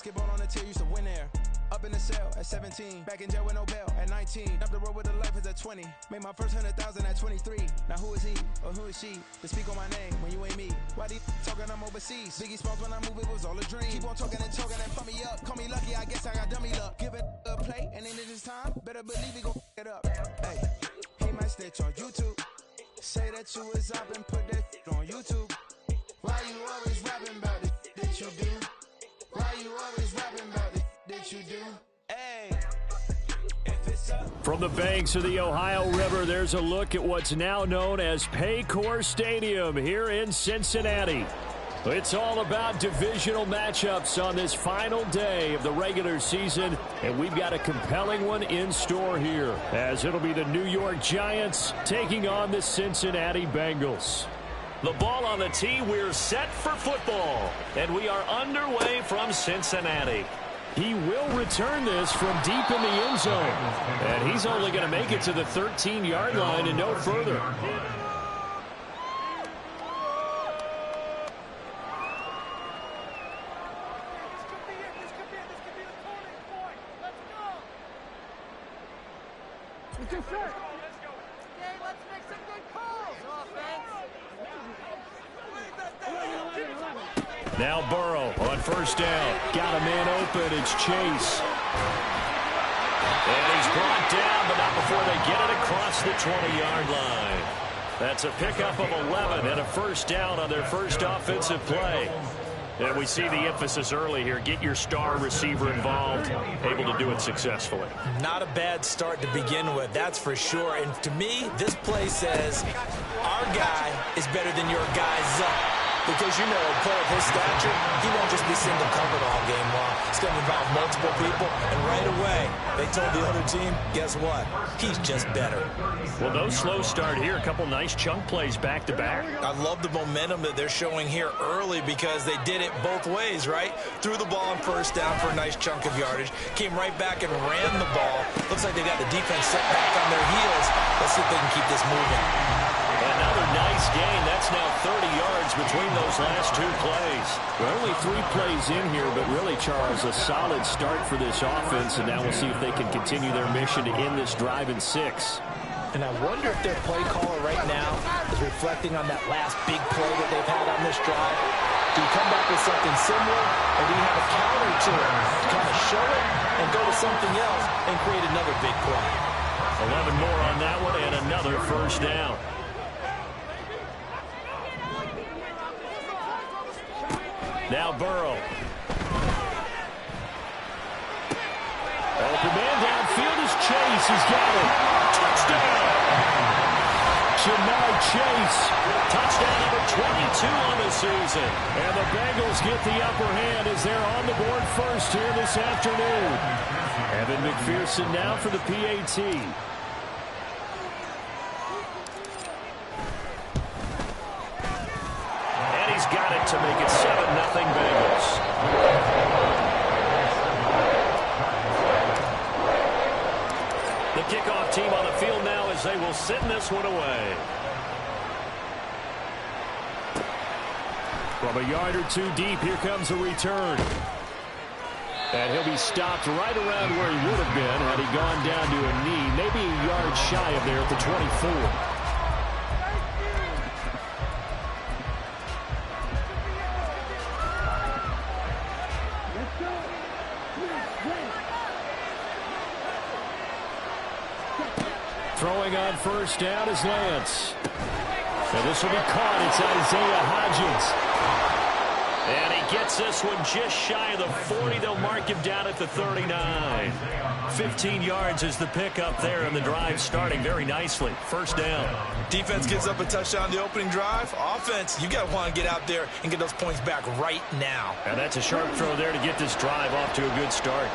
Basketball on the tier, used to win there. Up in the cell at 17, back in jail with no bail at 19. Up the road with the life is at 20. Made my first 100,000 at 23. Now who is he or who is she to speak on my name when you ain't me? Why they talking I'm overseas? Biggie Smalls when I move it was all a dream. Keep on talking and pump me up. Call me lucky, I guess I got dummy luck. Give it a play and then it's time. Better believe we gon' it up. Hey, he might snitch on YouTube. Say that you was up and put that on YouTube. Why you always rapping about it that you do? Why you always rapping about it that you do? Hey. From the banks of the Ohio River, there's a look at what's now known as Paycor Stadium here in Cincinnati. It's all about divisional matchups on this final day of the regular season, and we've got a compelling one in store here, as it'll be the New York Giants taking on the Cincinnati Bengals. The ball on the tee, we're set for football, and we are underway from Cincinnati. He will return this from deep in the end zone, and he's only going to make it to the 13-yard line and no further. Now Burrow on first down. Got a man open. It's Chase. And he's brought down, but not before they get it across the 20-yard line. That's a pickup of 11 and a first down on their first offensive play. And we see the emphasis early here. Get your star receiver involved. Able to do it successfully. Not a bad start to begin with, that's for sure. And to me, this play says our guy is better than your guy's up. Because, you know, a player of his stature, he won't just be single covered all game long. It's going to involve multiple people. And right away, they told the other team, guess what? He's just better. Well, no slow start here. A couple nice chunk plays back to back. I love the momentum that they're showing here early because they did it both ways, right? Threw the ball on first down for a nice chunk of yardage. Came right back and ran the ball. Looks like they got the defense set back on their heels. Let's see if they can keep this moving. Another nice gain. That's now 30 yards between those last two plays. We're only 3 plays in here, but really, Charles, a solid start for this offense, and now we'll see if they can continue their mission to end this drive in 6. And I wonder if their play caller right now is reflecting on that last big play that they've had on this drive. Do you come back with something similar, or do you have a counter to it? Kind of show it and go to something else and create another big play. 11 more on that one and another first down. Now Burrow. Open man downfield is Chase. He's got it. Touchdown. Jamar Chase. Touchdown number 22 on the season. And the Bengals get the upper hand as they're on the board first here this afternoon. Evan McPherson now for the PAT. Got it to make it 7-0 Bengals. The kickoff team on the field now as they will send this one away. From a yard or 2 deep, here comes a return. And he'll be stopped right around where he would have been had he gone down to a knee, maybe a yard shy of there at the 24. Throwing on first down is Lance. And this will be caught. It's Isaiah Hodgins. And he gets this one just shy of the 40. They'll mark him down at the 39. 15 yards is the pickup there, and the drive starting very nicely. First down. Defense gives up a touchdown the opening drive. Offense, you got to want to get out there and get those points back right now. And that's a sharp throw there to get this drive off to a good start.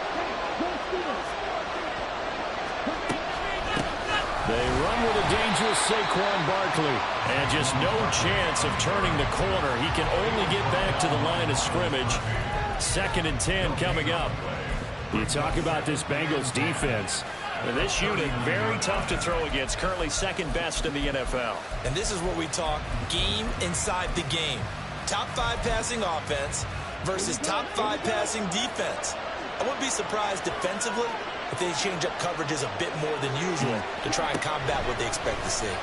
They run with a dangerous Saquon Barkley. And just no chance of turning the corner. He can only get back to the line of scrimmage. 2nd and 10 coming up. You talk about this Bengals defense. This unit, very tough to throw against. Currently 2nd best in the NFL. And this is what we talk game inside the game. Top 5 passing offense. versus top 5 passing defense. I wouldn't be surprised defensively if they change up coverages a bit more than usual to try and combat what they expect to see.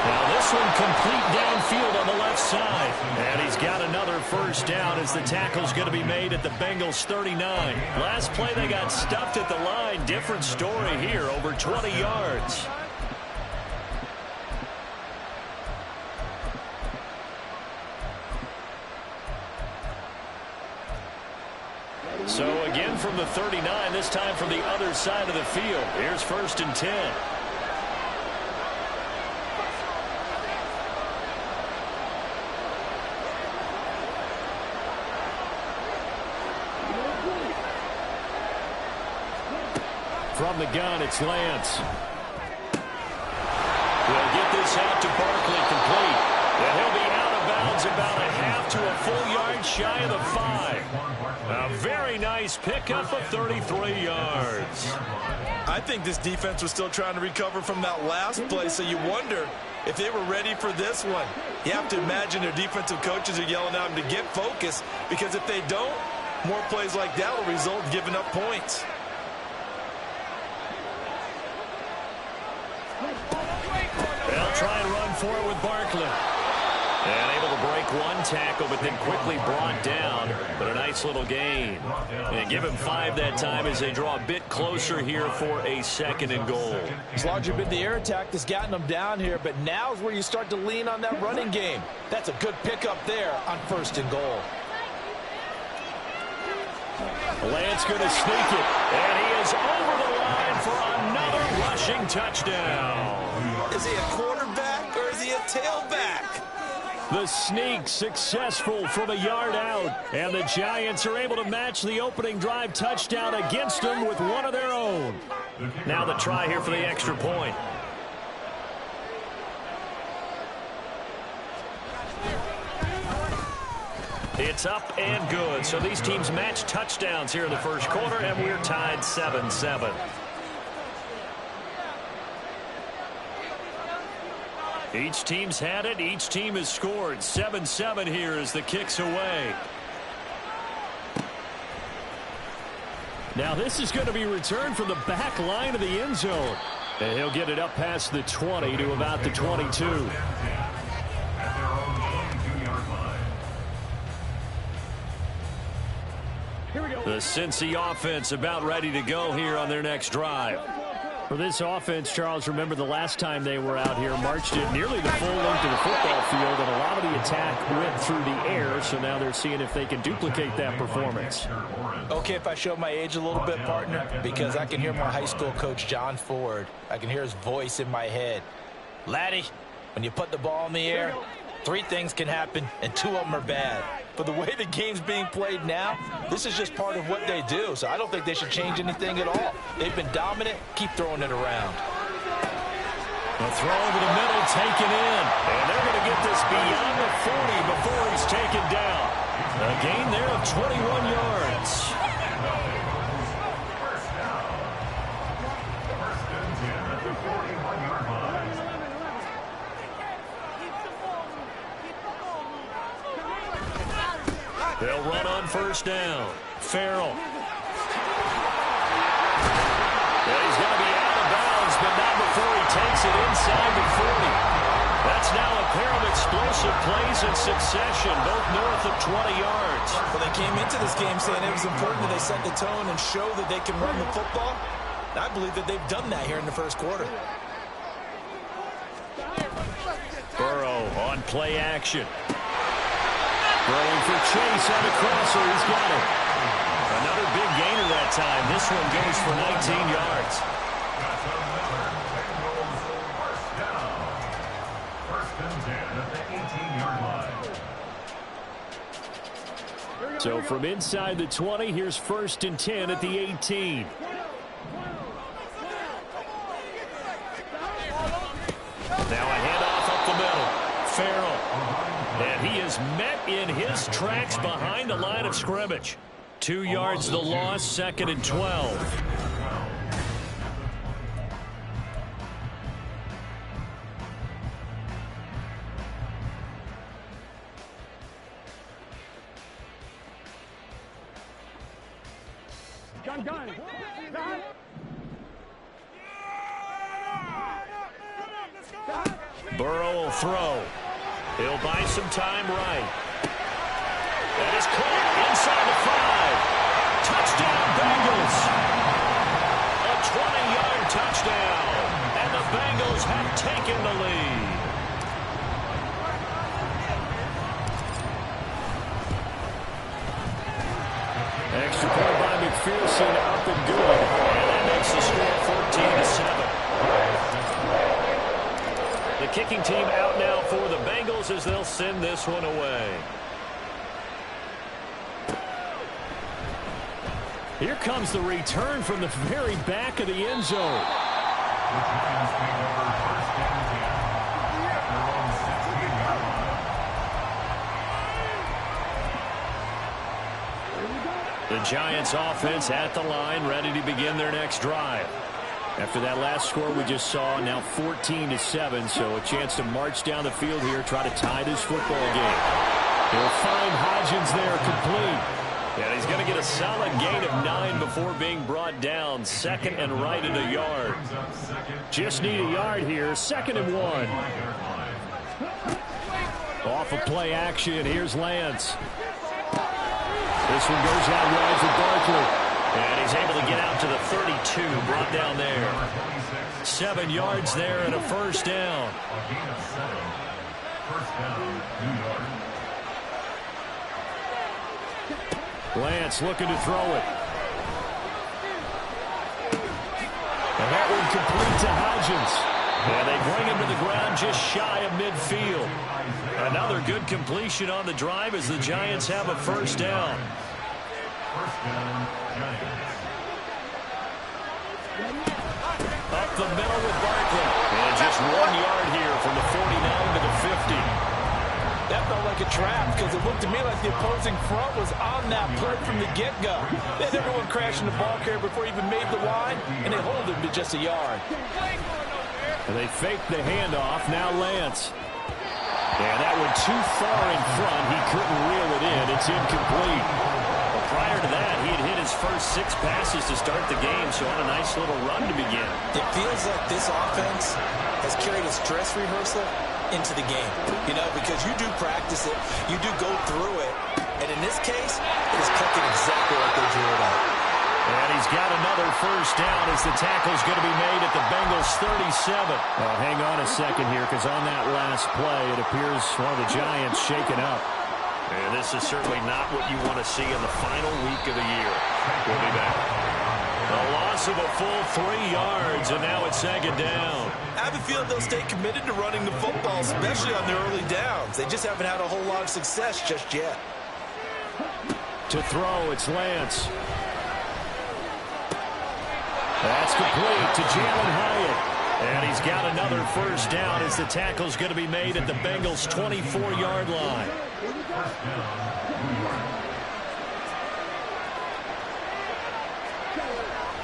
Now this one complete downfield on the left side. And he's got another first down as the tackle's going to be made at the Bengals 39. Last play they got stuffed at the line. Different story here, over 20 yards. So again from the 39, this time from the other side of the field. Here's 1st and 10. From the gun, it's Lance. We'll get this out to Barkley, complete. And he'll be out of bounds about a half to a full yard shy of the 5. A very nice pickup of 33 yards. I think this defense was still trying to recover from that last play, so you wonder if they were ready for this one. You have to imagine their defensive coaches are yelling at them to get focused, because if they don't, more plays like that will result in giving up points. They'll try and run for it with Barkley. And able to break one tackle, but then quickly brought down. But a nice little gain. And give him 5 that time as they draw a bit closer here for a 2nd and goal. It's largely been the air attack that's gotten them down here, but now's where you start to lean on that running game. That's a good pickup there on 1st and goal. Lance going to sneak it. And he is over the line for another rushing touchdown. Is he a quarterback or is he a tailback? The sneak successful from a yard out. And the Giants are able to match the opening drive touchdown against them with one of their own. Now the try here for the extra point. It's up and good. So these teams match touchdowns here in the first quarter, and we're tied 7-7. Each team's had it. Each team has scored. 7-7 here as the kick's away. Now this is going to be returned from the back line of the end zone. And he'll get it up past the 20 to about the 22. The Cincy offense about ready to go here on their next drive. For this offense, Charles, remember the last time they were out here, marched it nearly the full length of the football field, and a lot of the attack went through the air, so now they're seeing if they can duplicate that performance. Okay, if I show my age a little bit, partner, because I can hear my high school coach, John Ford. I can hear his voice in my head. Laddie, when you put the ball in the air, 3 things can happen, and 2 of them are bad. But the way the game's being played now, this is just part of what they do. So I don't think they should change anything at all. They've been dominant. Keep throwing it around. A throw over the middle, taken in. And they're going to get this beyond the 40 before he's taken down. A gain there of 21 yards. They'll run on first down. Farrell. Well, he's going to be out of bounds, but not before he takes it inside the 40. That's now a pair of explosive plays in succession, both north of 20 yards. Well, they came into this game saying it was important that they set the tone and show that they can run the football. And I believe that they've done that here in the first quarter. Burrow on play action. Throwing for Chase on the crosser. He's got it. Another big gainer that time. This one goes for 19 yards. So from inside the 20, here's 1st and 10 at the 18. Now a handoff up the middle. Farrell. And he is met in his tracks behind the line of scrimmage. 2 yards the loss, 2nd and 12. Burrow will throw. He'll buy some time right. That is caught inside the 5. Touchdown, Bengals. A 20-yard touchdown. And the Bengals have taken the lead. Extra point by McPherson, up and good. And that makes the score 14-7. The kicking team out now for the Bengals as they'll send this one away. Here comes the return from the very back of the end zone. The Giants offense at the line, ready to begin their next drive. After that last score we just saw, now 14-7, so a chance to march down the field here, try to tie this football game. They'll find Hodgins there, complete. Yeah, he's going to get a solid gain of 9 before being brought down. Second and right at a yard. Just need a yard here, 2nd and 1. Off of play action, here's Lance. This one goes out wide for Barkley. And he's able to get out to the 32, brought down there. 7 yards there and a first down. Lance looking to throw it. And that one complete to Hodgins. And they bring him to the ground just shy of midfield. Another good completion on the drive as the Giants have a first down. Up the middle with Barkley. And just 1 yard here from the 49 to the 50. That felt like a trap because it looked to me like the opposing front was on that play from the get-go. They had everyone crashing the ball carrier before he even made the line, and they hold him to just a yard. And they faked the handoff. Now Lance. And that one too far in front. He couldn't reel it in. It's incomplete. Well, prior to that, he had hit his first 6 passes to start the game, so on a nice little run to begin. It feels like this offense has carried its dress rehearsal into the game, you know, because you do practice it, you do go through it, and in this case, it is clicking exactly like they drew it up. And he's got another first down as the tackle's going to be made at the Bengals 37. Well, hang on a second here, because on that last play, it appears one of the Giants shaken up. And this is certainly not what you want to see in the final week of the year. We'll be back. A loss of a full 3 yards, and now it's 2nd down. I have a feeling they'll stay committed to running the football, especially on their early downs. They just haven't had a whole lot of success just yet. To throw, it's Lance. That's complete to Jalen Hyatt. And he's got another first down as the tackle's going to be made at the Bengals' 24-yard line.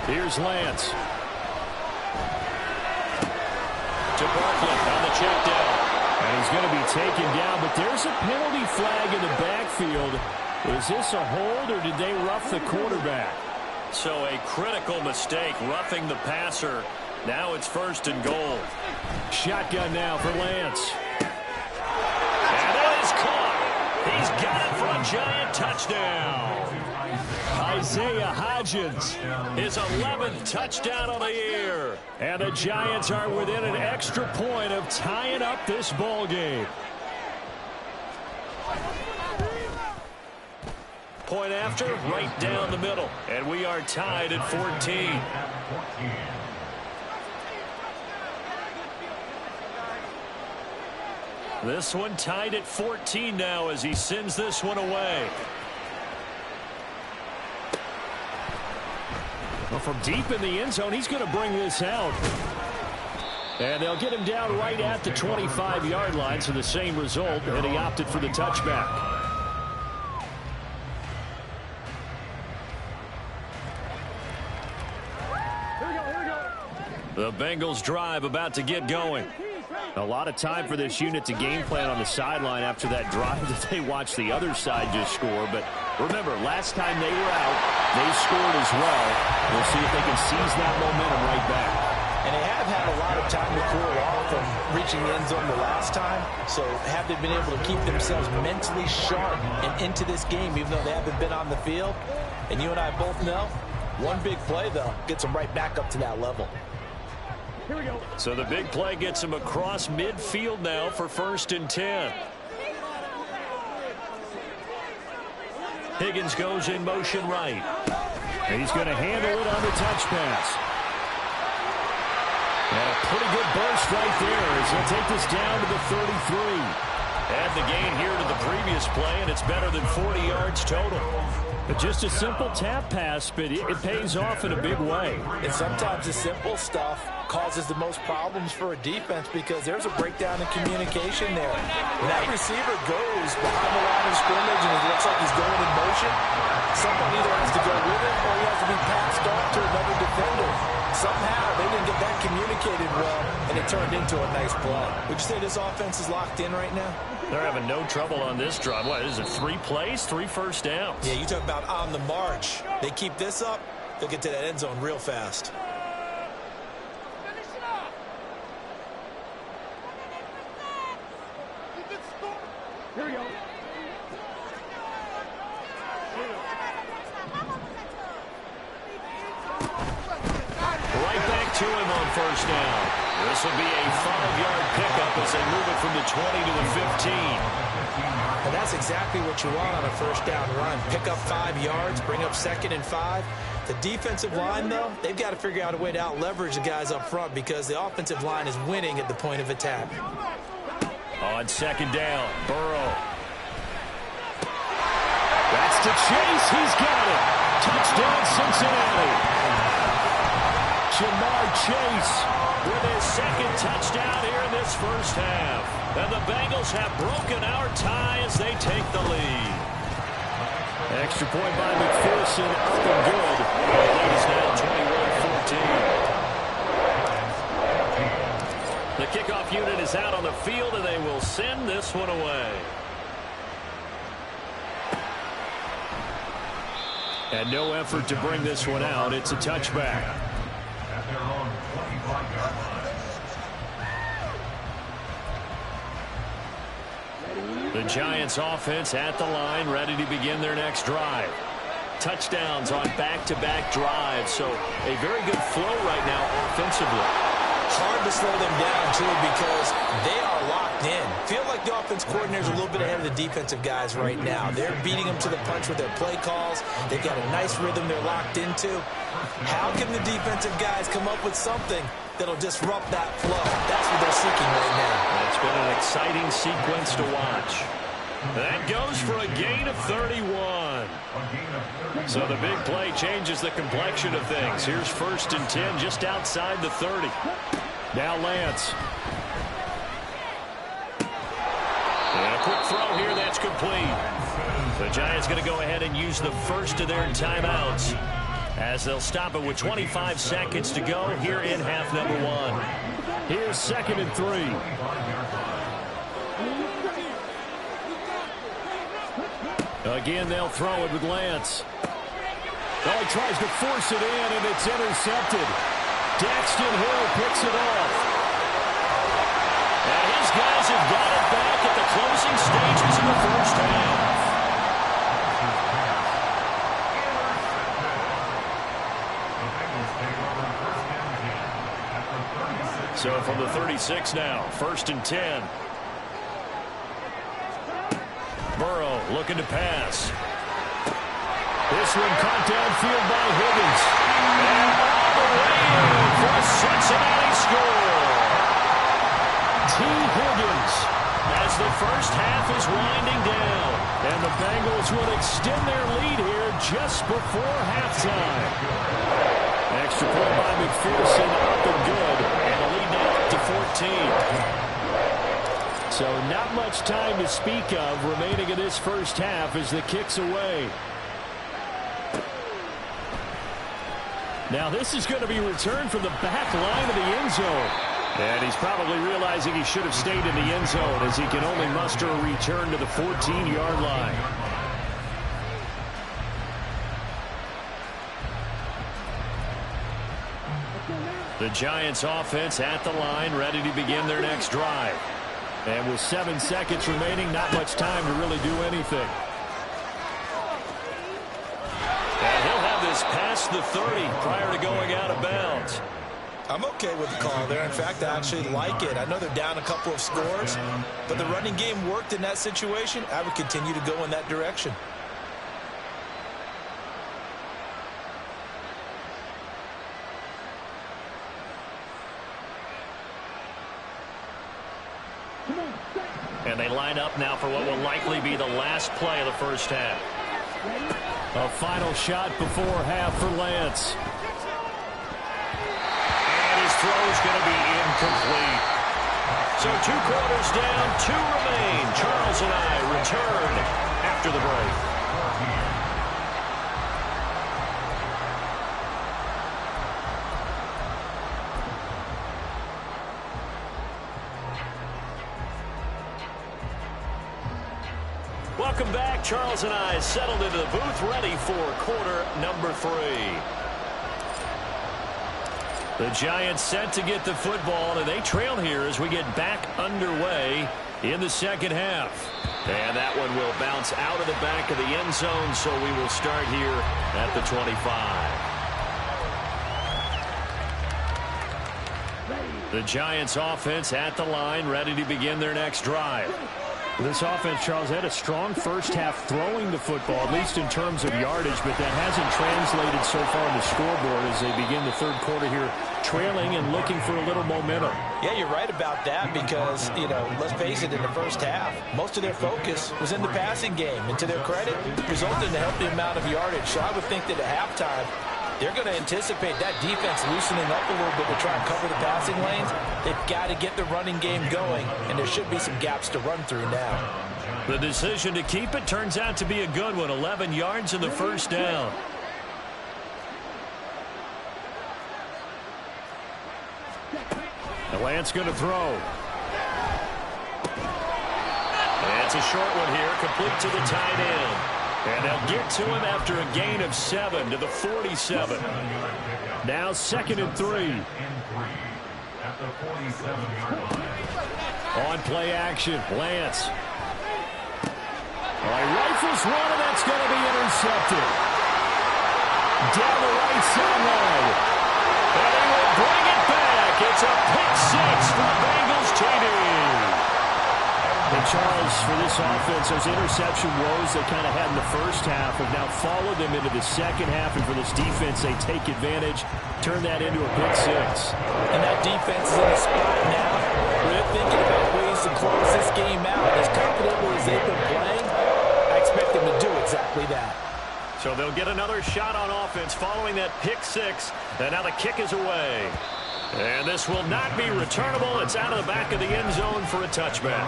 Here's Lance. To Barkley on the check down. And he's going to be taken down, but there's a penalty flag in the backfield. Is this a hold, or did they rough the quarterback? So a critical mistake, roughing the passer. Now it's 1st and goal. Shotgun now for Lance. And that is caught. He's got it for a Giant touchdown. Isaiah Hodgins. His 11th touchdown on the year. And the Giants are within an extra point of tying up this ball game. Point after, right down the middle. And we are tied at 14. This one tied at 14 now as he sends this one away. Well, from deep in the end zone, he's going to bring this out. And they'll get him down right at the 25-yard line, so the same result, and he opted for the touchback. The Bengals drive about to get going. A lot of time for this unit to game plan on the sideline after that drive that they watched the other side just score, but Remember, last time they were out, they scored as well. We'll see if they can seize that momentum right back. And they have had a lot of time to cool off from reaching the end zone the last time. So have they been able to keep themselves mentally sharp and into this game, even though they haven't been on the field? And you and I both know, one big play, though, gets them right back up to that level. Here we go. So the big play gets them across midfield now for 1st and 10. Higgins goes in motion right. He's going to handle it on the touch pass. And a pretty good burst right there as he'll take this down to the 33. Add the gain here to the previous play, and it's better than 40 yards total. Just a simple tap pass, but it pays off in a big way. And sometimes the simple stuff causes the most problems for a defense because there's a breakdown in communication there. When that receiver goes behind the line of scrimmage and it looks like he's going in motion, someone either has to go with it or he has to be passed off to another defender. Somehow they didn't get that communicated well, and it turned into a nice play. Would you say this offense is locked in right now? They're having no trouble on this drive. What is it, 3 plays, 3 first downs? Yeah, you talk about on the march. They keep this up, they'll get to that end zone real fast. Here we go. Right back to him on 1st down. This will be a 5-yard pickup as they move it from the 20 to the 15. And that's exactly what you want on a 1st down run. Pick up 5 yards, bring up 2nd and 5. The defensive line, though, they've got to figure out a way to out-leverage the guys up front because the offensive line is winning at the point of attack. On 2nd down, Burrow. That's to Chase. He's got it. Touchdown, Cincinnati. Jamar Chase with his 2nd touchdown here in this 1st half. And the Bengals have broken our tie as they take the lead. Extra point by McPherson, up and good. The lead is now 21-14. The kickoff unit is out on the field, and they will send this one away. And no effort to bring this one out. It's a touchback. The Giants offense at the line, ready to begin their next drive. Touchdowns on back-to-back drives, so a very good flow right now offensively. Hard to slow them down, too, because they are locked in. Feel like the offense coordinator's a little bit ahead of the defensive guys right now. They're beating them to the punch with their play calls. They've got a nice rhythm they're locked into. How can the defensive guys come up with something that'll disrupt that flow? That's what they're seeking right now. It's been an exciting sequence to watch. That goes for a gain of 31. So the big play changes the complexion of things. Here's 1st and 10 just outside the 30. Now Lance. And a quick throw here, that's complete. The Giants going to go ahead and use the first of their timeouts as they'll stop it with 25 seconds to go here in half number 1. Here's 2nd and 3. Again, they'll throw it with Lance. Oh, he tries to force it in, and it's intercepted. Daxton Hill picks it off. And his guys have got it back at the closing stages of the 1st half. So from the 36 now, 1st and 10. Burrow looking to pass. This one caught downfield by Higgins. And all the way in for a Cincinnati score. T. Higgins as the 1st half is winding down. And the Bengals will extend their lead here just before halftime. Extra point by McPherson, up and good. And the lead now up to 14. So not much time to speak of remaining in this 1st half as the kick's away. Now this is going to be returned from the back line of the end zone. And he's probably realizing he should have stayed in the end zone as he can only muster a return to the 14-yard line. The Giants offense at the line, ready to begin their next drive. And with 7 seconds remaining, not much time to really do anything. And he'll have this past the 30 prior to going out of bounds. I'm okay with the call there. In fact, I actually like it. I know they're down a couple of scores, but the running game worked in that situation. I would continue to go in that direction. And they line up now for what will likely be the last play of the first half. A final shot before half for Lance. And his throw's going to be incomplete. So 2 quarters down, 2 remain. Charles and I return after the break. Welcome back. Charles and I settled into the booth, ready for quarter number 3. The Giants set to get the football, and they trail here as we get back underway in the second half. And that one will bounce out of the back of the end zone, so we will start here at the 25. The Giants offense at the line, ready to begin their next drive. This offense, Charles, had a strong first half throwing the football, at least in terms of yardage, but that hasn't translated so far on the scoreboard as they begin the third quarter here, trailing and looking for a little momentum. Yeah, you're right about that because, let's face it, in the first half, most of their focus was in the passing game. And to their credit, resulted in a healthy amount of yardage. So I would think that at halftime, they're going to anticipate that defense loosening up a little bit to try and cover the passing lanes. They've got to get the running game going, and there should be some gaps to run through now. The decision to keep it turns out to be a good one. 11 yards in the first down. And Lance going to throw. And it's a short one here, complete to the tight end. And they'll get to him after a gain of 7 to the 47. Now 2nd and 3. On play action, Lance. Rifles one, and that's going to be intercepted. Down the right sideline. And he will bring it back. It's a pick 6 for Bengals TD. And Charles, for this offense, those interception woes they kind of had in the first half have now followed them into the second half. And for this defense, they take advantage, turn that into a pick 6. And that defense is in a spot now where they're thinking about ways to close this game out. As confidently as they've been playing, I expect them to do exactly that. So they'll get another shot on offense following that pick 6. And now the kick is away. And this will not be returnable. It's out of the back of the end zone for a touchback.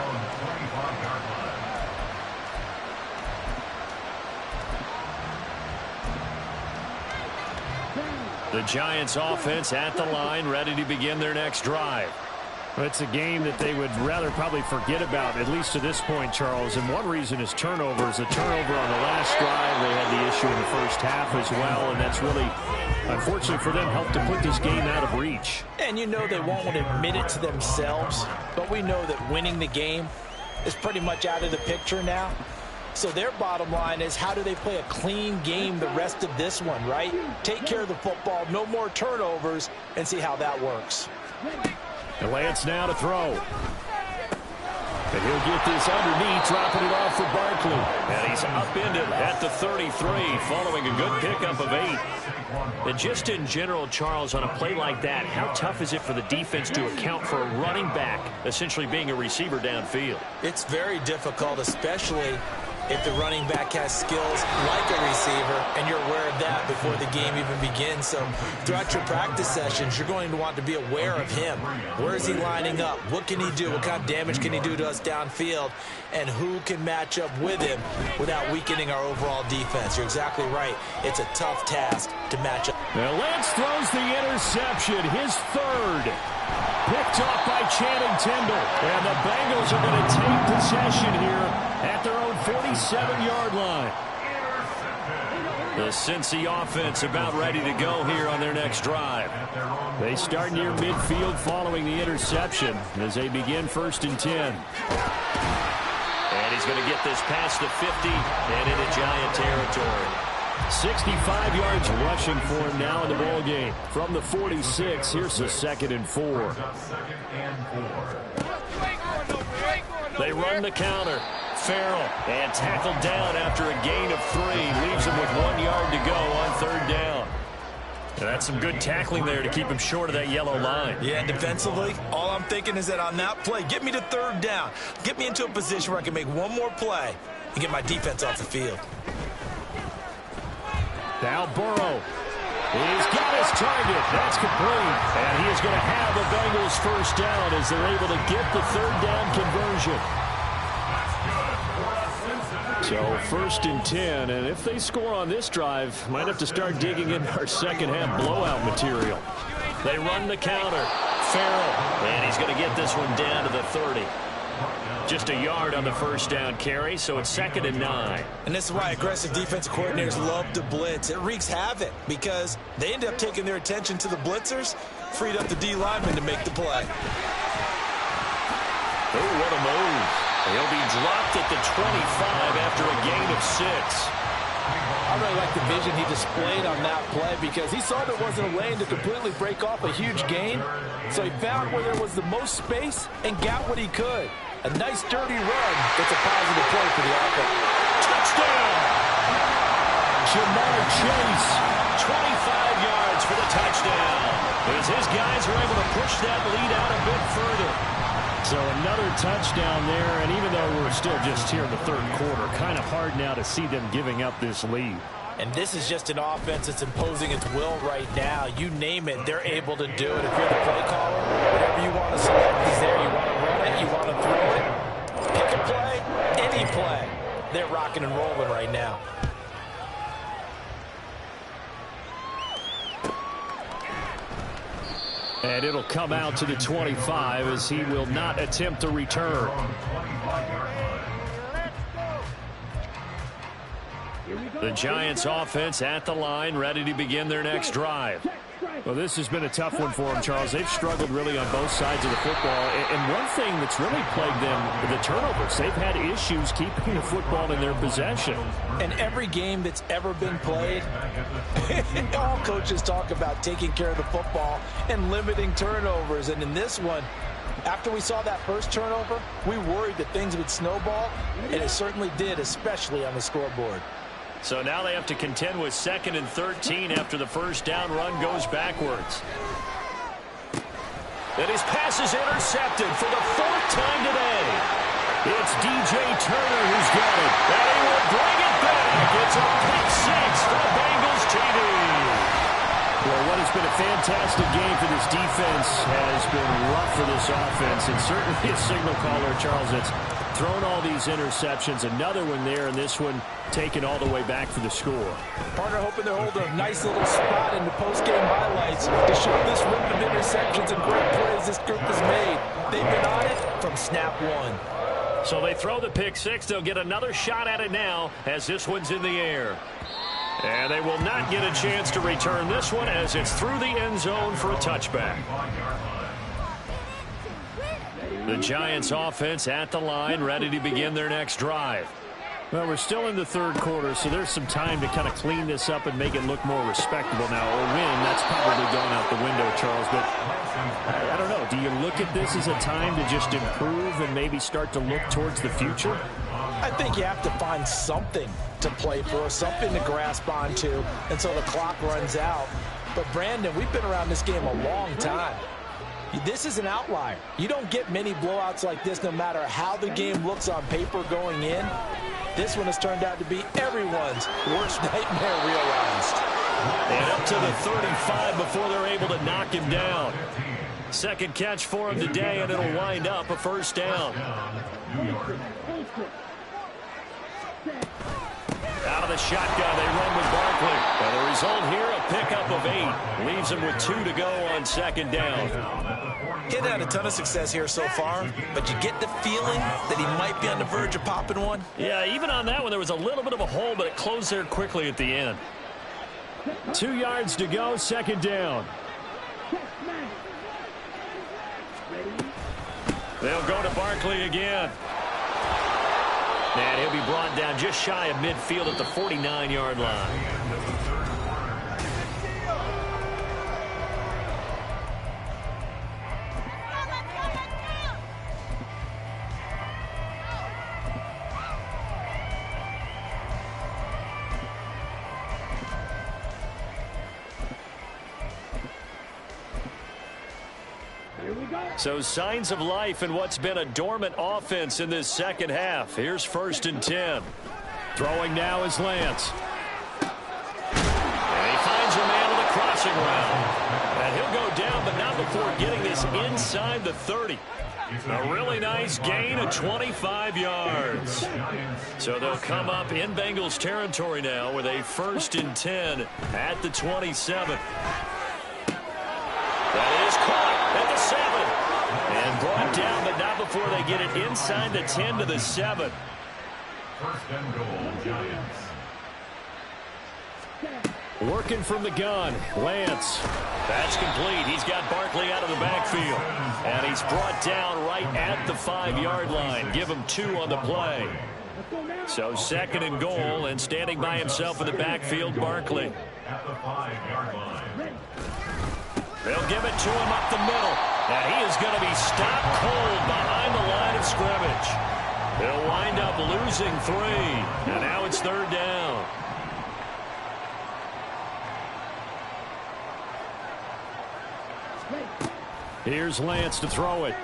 The Giants offense at the line, ready to begin their next drive. Well, it's a game that they would rather probably forget about, at least to this point, Charles. And one reason is turnovers. A turnover on the last drive. They had the issue in the first half as well, and that's really, unfortunately for them, helped to put this game out of reach. And you know they won't admit it to themselves, but we know that winning the game is pretty much out of the picture now. So their bottom line is, how do they play a clean game the rest of this one, right? Take care of the football, no more turnovers, and see how that works. And Lance now to throw. And he'll get this underneath, dropping it off for Barkley. And he's upended at the 33, following a good pickup of 8. And just in general, Charles, on a play like that, how tough is it for the defense to account for a running back essentially being a receiver downfield? It's very difficult, especially if the running back has skills like a receiver, and you're aware of that before the game even begins. So throughout your practice sessions, you're going to want to be aware of him. Where is he lining up? What can he do? What kind of damage can he do to us downfield? And who can match up with him without weakening our overall defense? You're exactly right. It's a tough task to match up. Now Lance throws the interception, his 3rd. Picked off by Channing Tindall. And the Bengals are going to take possession here at their own 47-yard line. The Cincy offense about ready to go here on their next drive. They start near midfield following the interception as they begin 1st and 10. And he's going to get this past the 50 and into Giant territory. 65 yards rushing for him now in the ball game. From the 46, here's the 2nd and 4. They run the counter. Farrell and tackled down after a gain of 3. Leaves him with 1 yard to go on 3rd down. And that's some good tackling there to keep him short of that yellow line. Yeah, and defensively, all I'm thinking is that on that play, get me to 3rd down. Get me into a position where I can make one more play and get my defense off the field. Now Burrow. He's got his target. That's complete. And he is going to have the Bengals 1st down as they're able to get the 3rd down conversion. So 1st and 10, and if they score on this drive, might have to start digging in our second-half blowout material. They run the counter. Farrell, and he's going to get this one down to the 30. Just a yard on the 1st down carry, so it's 2nd and 9. And this is why aggressive defensive coordinators love to blitz. It wreaks havoc because they end up taking their attention to the blitzers, freed up the D lineman to make the play. Oh, what a move. He'll be dropped at the 25 after a gain of 6. I really like the vision he displayed on that play because he saw there wasn't a lane to completely break off a huge gain. So he found where there was the most space and got what he could. A nice, dirty run. It's a positive play for the offense. Touchdown! Jamar Chase. 25 yards for the touchdown. As his guys are able to push that lead out a bit further. So another touchdown there, and even though we're still just here in the 3rd quarter, kind of hard now to see them giving up this lead. And this is just an offense that's imposing its will right now. You name it, they're able to do it. If you're the play caller, whatever you want to select is there. You want to run it, you want to throw it. Pick a play, any play. They're rocking and rolling right now. And it'll come out to the 25 as he will not attempt a return. The Giants offense at the line, ready to begin their next drive. Well, this has been a tough one for them, Charles. They've struggled really on both sides of the football. And one thing that's really plagued them, the turnovers. They've had issues keeping the football in their possession. In every game that's ever been played, all coaches talk about taking care of the football and limiting turnovers. And in this one, after we saw that first turnover, we worried that things would snowball, and it certainly did, especially on the scoreboard. So now they have to contend with 2nd and 13 after the 1st down run goes backwards. And his pass is intercepted for the 4th time today. It's DJ Turner who's got it. And he will bring it back. It's a pick 6 for the Bengals TV. Well, what has been a fantastic game for this defense has been rough for this offense, and certainly a signal caller, Charles, that's thrown all these interceptions. Another one there, and this one taken all the way back for the score. Partner hoping to hold a nice little spot in the post-game highlights to show this run of interceptions and great plays this group has made. They've been on it from snap 1. So they throw the pick 6. They'll get another shot at it now as this one's in the air. And they will not get a chance to return this one as it's through the end zone for a touchback. The Giants offense at the line, ready to begin their next drive. Well, we're still in the 3rd quarter, so there's some time to kind of clean this up and make it look more respectable now. A win, that's probably gone out the window, Charles, but I don't know. Do you look at this as a time to just improve and maybe start to look towards the future? I think you have to find something to play for, something to grasp onto until the clock runs out. But, Brandon, we've been around this game a long time. This is an outlier. You don't get many blowouts like this no matter how the game looks on paper going in. This one has turned out to be everyone's worst nightmare realized. And up to the 35 before they're able to knock him down. 2nd catch for him today, and it'll wind up a 1st down. Out of the shotgun, they run with Barkley. And the result here, a pickup of 8. Leaves him with 2 to go on 2nd down. He hadn't had a ton of success here so far, but you get the feeling that he might be on the verge of popping one. Yeah, even on that one, there was a little bit of a hole, but it closed there quickly at the end. 2 yards to go, second down. They'll go to Barkley again. And he'll be brought down just shy of midfield at the 49-yard line. So signs of life in what's been a dormant offense in this second half. Here's 1st and 10. Throwing now is Lance. And he finds a man on the crossing route. And he'll go down, but not before getting this inside the 30. A really nice gain of 25 yards. So they'll come up in Bengals territory now with a 1st and 10 at the 27. That is caught at the 7. And brought down, but not before they get it inside the 10 to the 7. 1st and goal, Giants. Working from the gun, Lance. That's complete. He's got Barkley out of the backfield. And he's brought down right at the 5-yard line. Give him 2 on the play. So 2nd and goal, and standing by himself in the backfield, Barkley. At the 5-yard line. They'll give it to him up the middle. And he is going to be stopped cold behind the line of scrimmage. They'll wind up losing 3. And now it's 3rd down. Here's Lance to throw it.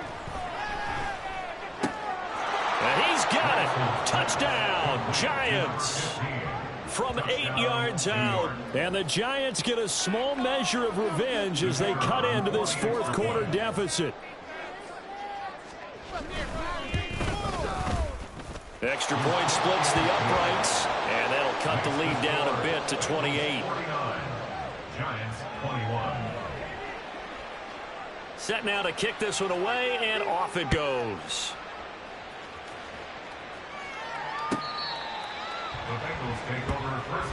And he's got it. Touchdown, Giants. From 8 yards out. And the Giants get a small measure of revenge as they cut into this 4th quarter deficit. Extra point splits the uprights, and that'll cut the lead down a bit to 28. 49. Giants 21. Set now to kick this one away, and off it goes. The Bengals take over first.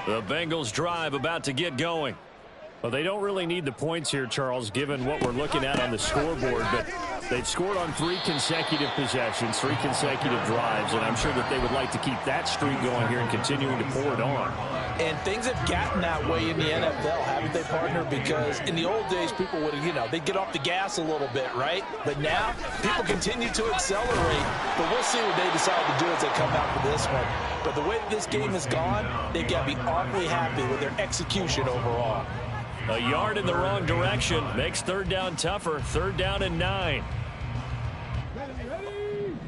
The Bengals drive about to get going. Well, they don't really need the points here, Charles, given what we're looking at on the scoreboard. But they've scored on 3 consecutive possessions, 3 consecutive drives, and I'm sure that they would like to keep that streak going here and continuing to pour it on. And things have gotten that way in the NFL, haven't they, partner? Because in the old days, people would, they'd get off the gas a little bit, right? But now, people continue to accelerate. But we'll see what they decide to do as they come out for this one. But the way that this game has gone, they've got to be awfully happy with their execution overall. A yard in the wrong direction makes 3rd down tougher. 3rd down and 9.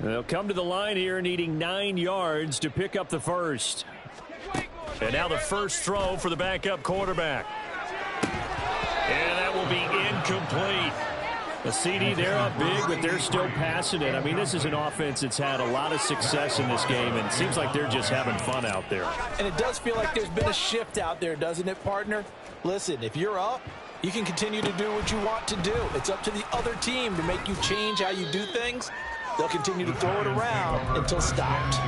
They'll come to the line here needing 9 yards to pick up the first. And now the first throw for the backup quarterback. And that will be incomplete. A CD, they're up big, but they're still passing it. I mean, this is an offense that's had a lot of success in this game, and it seems like they're just having fun out there. And it does feel like there's been a shift out there, doesn't it, partner? Listen, if you're up, you can continue to do what you want to do. It's up to the other team to make you change how you do things. They'll continue to throw it around until stopped.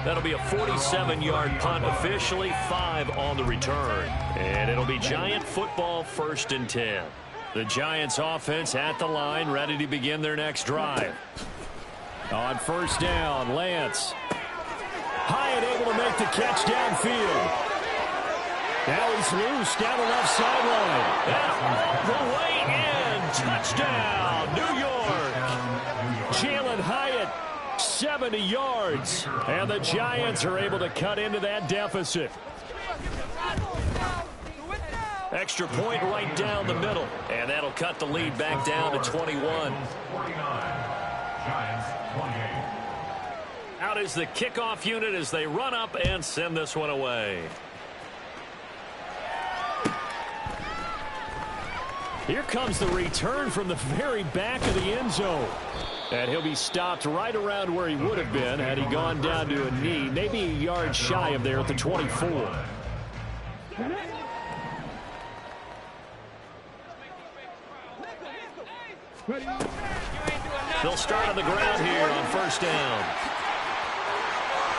That'll be a 47-yard punt, officially 5 on the return. And it'll be Giant football, 1st and 10. The Giants offense at the line, ready to begin their next drive. On 1st down, Lance. Hyatt able to make the catch downfield. Now he's loose down the left sideline. And all the way in. Touchdown, New York. Jalen Hyatt, 70 yards. And the Giants are able to cut into that deficit. Extra point right down the middle. And that'll cut the lead back down to 21. 49. Giants 28. Out is the kickoff unit as they run up and send this one away. Here comes the return from the very back of the end zone. And he'll be stopped right around where he would have been had he gone down to a knee, maybe a yard shy of there at the 24. They'll start on the ground here on first down.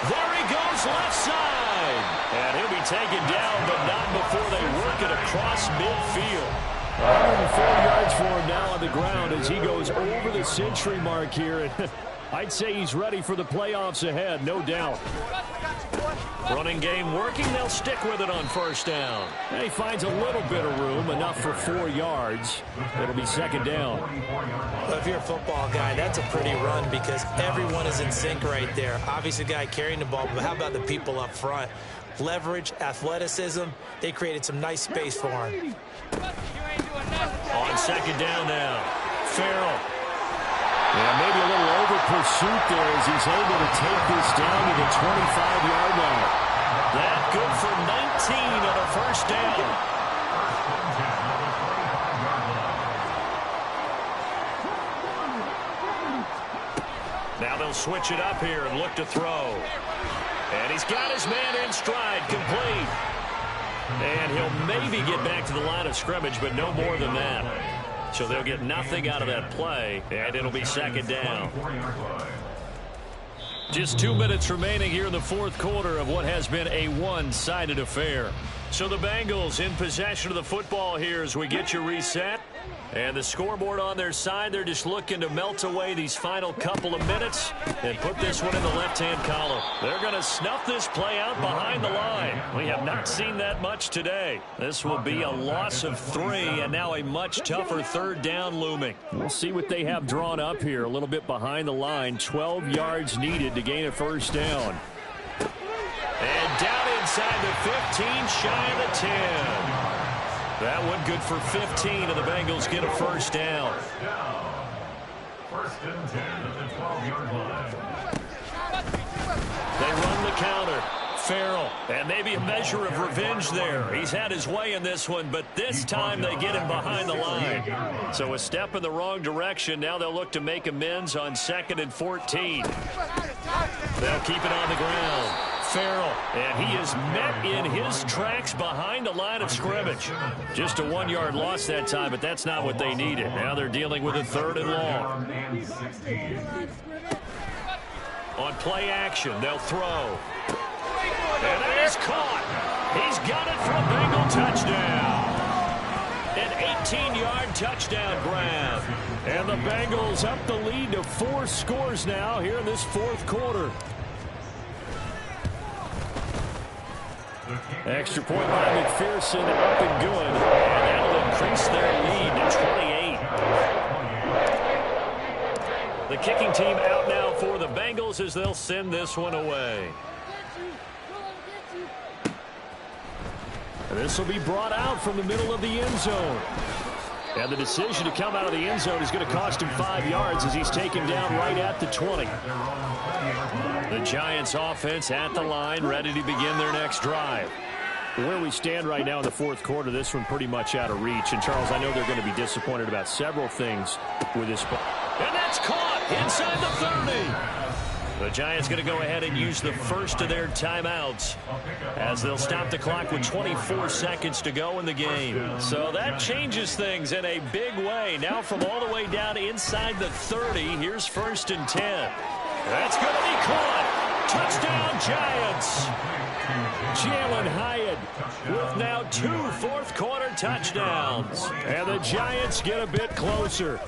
There he goes left side. And he'll be taken down, but not before they work it across midfield. 104 yards for him now on the ground as he goes over the century mark here. And I'd say he's ready for the playoffs ahead, no doubt. Running game working. They'll stick with it on first down. And he finds a little bit of room, enough for 4 yards. It'll be second down. Well, if you're a football guy, that's a pretty run because everyone is in sync right there. Obviously, the guy carrying the ball, but how about the people up front? Leverage, athleticism, they created some nice space for him. On second down now, Farrell. Yeah, maybe a little over pursuit there as he's able to take this down to the 25-yard line. That good for 19 on a first down. Now they'll switch it up here and look to throw. And he's got his man in stride, complete. And he'll maybe get back to the line of scrimmage, but no more than that. So they'll get nothing out of that play, and it'll be second down. Just 2 minutes remaining here in the fourth quarter of what has been a one-sided affair. So the Bengals in possession of the football here as we get you reset. And the scoreboard on their side, they're just looking to melt away these final couple of minutes and put this one in the left-hand column. They're going to snuff this play out behind the line. We have not seen that much today. This will be a loss of 3 and now a much tougher third down looming. We'll see what they have drawn up here. A little bit behind the line. 12 yards needed to gain a first down. And down inside the 15, shy of the 10. That one good for 15, and the Bengals get a first down. First and 10 at the 12-yard line. They run the counter. Farrell, and maybe a measure of revenge there. He's had his way in this one, but this time they get him behind the line. So a step in the wrong direction. Now they'll look to make amends on 2nd and 14. They'll keep it on the ground. Farrell, and he is met in his tracks behind the line of scrimmage. Just a 1-yard loss that time, but that's not what they needed. Now they're dealing with a 3rd and long. On play action, they'll throw. And that is caught. He's got it for a Bengal touchdown. An 18-yard touchdown grab. And the Bengals up the lead to 4 scores now here in this fourth quarter. Extra point by McPherson, up and good. And that'll increase their lead to 28. The kicking team out now for the Bengals as they'll send this one away. And this will be brought out from the middle of the end zone. And the decision to come out of the end zone is going to cost him 5 yards as he's taken down right at the 20. The Giants offense at the line, ready to begin their next drive. Where we stand right now in the fourth quarter, this one pretty much out of reach. And, Charles, I know they're going to be disappointed about several things with this play. And that's caught inside the 30. The Giants going to go ahead and use the first of their timeouts as they'll stop the clock with 24 seconds to go in the game. So that changes things in a big way. Now from all the way down inside the 30, here's 1st and 10. That's going to be caught. Touchdown, Giants. Jalen Hyatt with now 2 fourth-quarter touchdowns. And the Giants get a bit closer.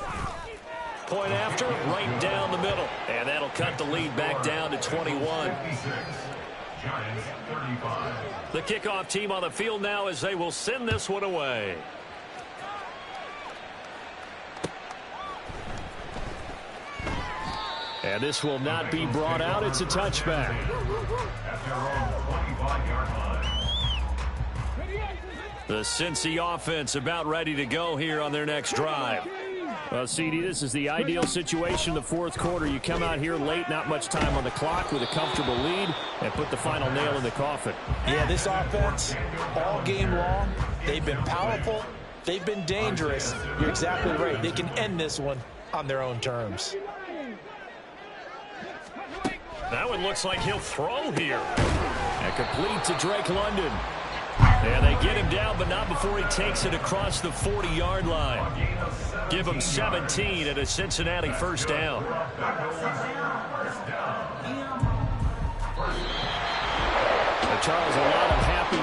Point after, right down the middle. And that'll cut the lead back down to 21. Giants 35. The kickoff team on the field now as they will send this one away. And this will not be brought out. It's a touchback. At their own 25-yard line. The Cincy offense about ready to go here on their next drive. Well, CD, this is the ideal situation in the fourth quarter. You come out here late, not much time on the clock with a comfortable lead, and put the final nail in the coffin. Yeah, this offense, all game long, they've been powerful, they've been dangerous. You're exactly right. They can end this one on their own terms. That one looks like he'll throw here. And complete to Drake London. And they get him down, but not before he takes it across the 40-yard line. Give him 17 at a Cincinnati first down. Charles, a lot of happy